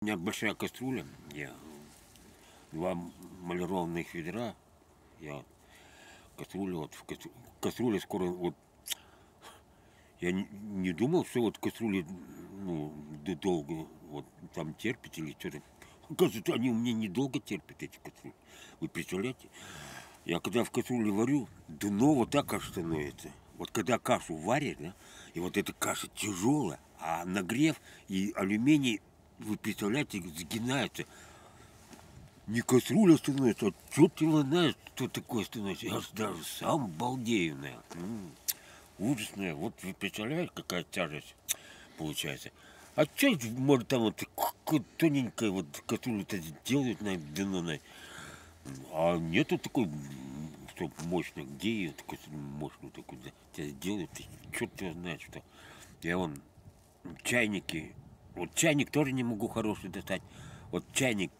У меня большая кастрюля, я два малированных ведра, я кастрюля, вот кастрюля скоро, вот я не думал, что вот кастрюли, ну, долго вот там терпит или что-то. Оказывается, они у меня недолго терпят, эти кастрюли. Вы представляете? Я когда в кастрюле варю, дно вот так аж становится. Вот когда кашу варят, да, и вот эта каша тяжелая, а нагрев и алюминий, вы представляете, сгинается. Не кастрюля становится, а черт его знает, что такое становится. Я даже сам балдею, наверное. Ужасная. Вот вы представляете, какая тяжесть получается. А что, может, там вот тоненькая вот кастрюлю-то делают на дно, а нету такой, чтобы мощно. Где ее такой мощную такую сделают? Черт его знает, что. Я вон чайники. Вот чайник тоже не могу хороший достать. Вот чайник